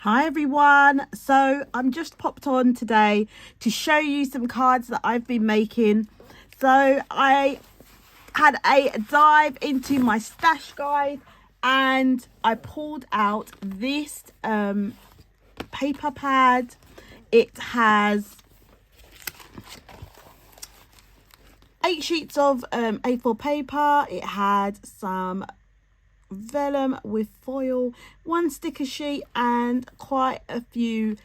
Hi everyone, so I'm just popped on today to show you some cards that I've been making. So I had a dive into my stash guide and I pulled out this paper pad. It has 8 sheets of A4 paper. It had some vellum with foil, 1 sticker sheet and quite a few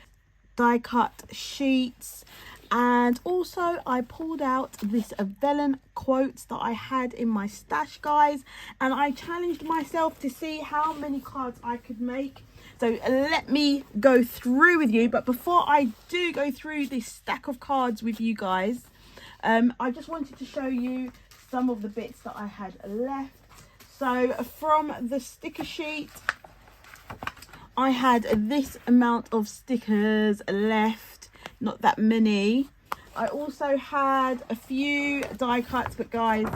die cut sheets. And also I pulled out this vellum quotes that I had in my stash, guys, and I challenged myself to see how many cards I could make. So let me go through with you, but before I do go through this stack of cards with you guys, I just wanted to show you some of the bits that I had left. So from the sticker sheet, I had this amount of stickers left, not that many. I also had a few die cuts, but guys,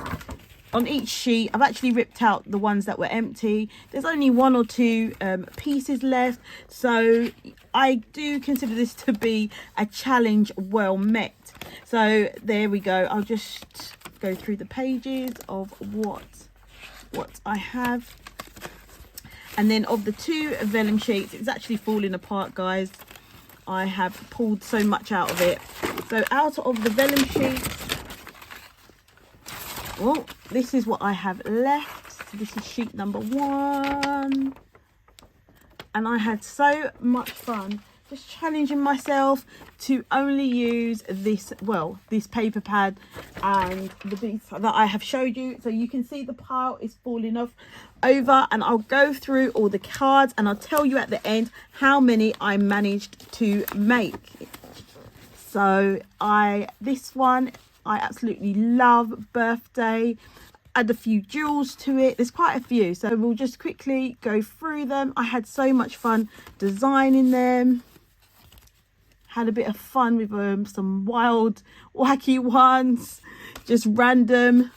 on each sheet, I've actually ripped out the ones that were empty. There's only 1 or 2 pieces left. So I do consider this to be a challenge well met. So there we go. I'll just go through the pages of what I have, and then of the 2 vellum sheets, it's actually falling apart, guys. I have pulled so much out of it. So out of the vellum sheets, well, this is what I have left. So this is sheet number 1, and I had so much fun just challenging myself to only use this, well, this paper pad and the bits that I have showed you. So you can see the pile is falling off over, and I'll go through all the cards and I'll tell you at the end how many I managed to make. So this one I absolutely love, birthday. Add a few jewels to it. There's quite a few, so we'll just quickly go through them. I had so much fun designing them. Had a bit of fun with some wild, wacky ones, just random.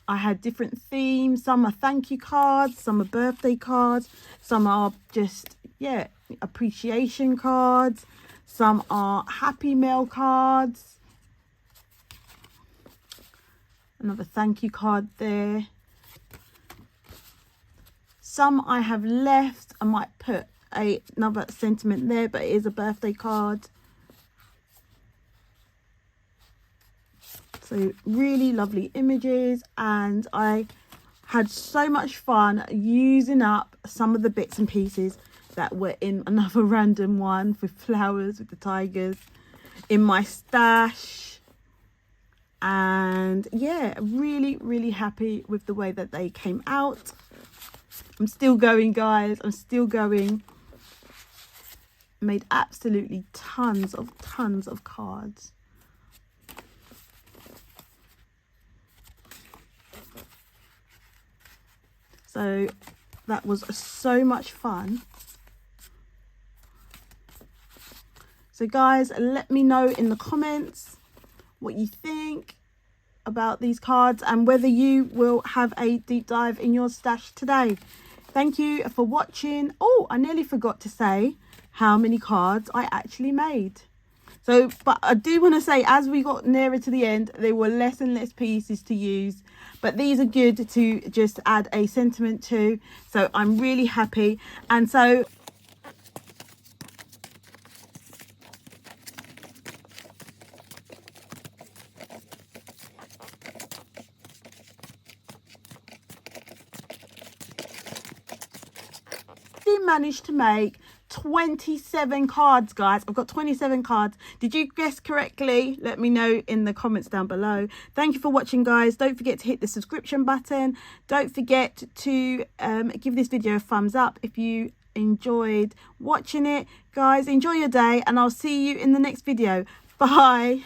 I had different themes. Some are thank you cards, some are birthday cards, some are just, yeah, appreciation cards, some are happy mail cards. Another thank you card there. Some I have left. I might put another sentiment there, but it is a birthday card. So really lovely images, and I had so much fun using up some of the bits and pieces that were in another random one with flowers with the tigers in my stash. And yeah, really happy with the way that they came out. I'm still going, guys. I'm still going. Made absolutely tons of cards. So that was so much fun. So guys, let me know in the comments what you think about these cards and whether you will have a deep dive in your stash today. Thank you for watching. Oh, I nearly forgot to say how many cards I actually made. So, but I do want to say, as we got nearer to the end, there were less and less pieces to use, but these are good to just add a sentiment to. So I'm really happy. And so managed to make 27 cards, guys. I've got 27 cards. Did you guess correctly? Let me know in the comments down below. Thank you for watching, guys. Don't forget to hit the subscription button. Don't forget to give this video a thumbs up if you enjoyed watching it. Guys, enjoy your day, and I'll see you in the next video. Bye.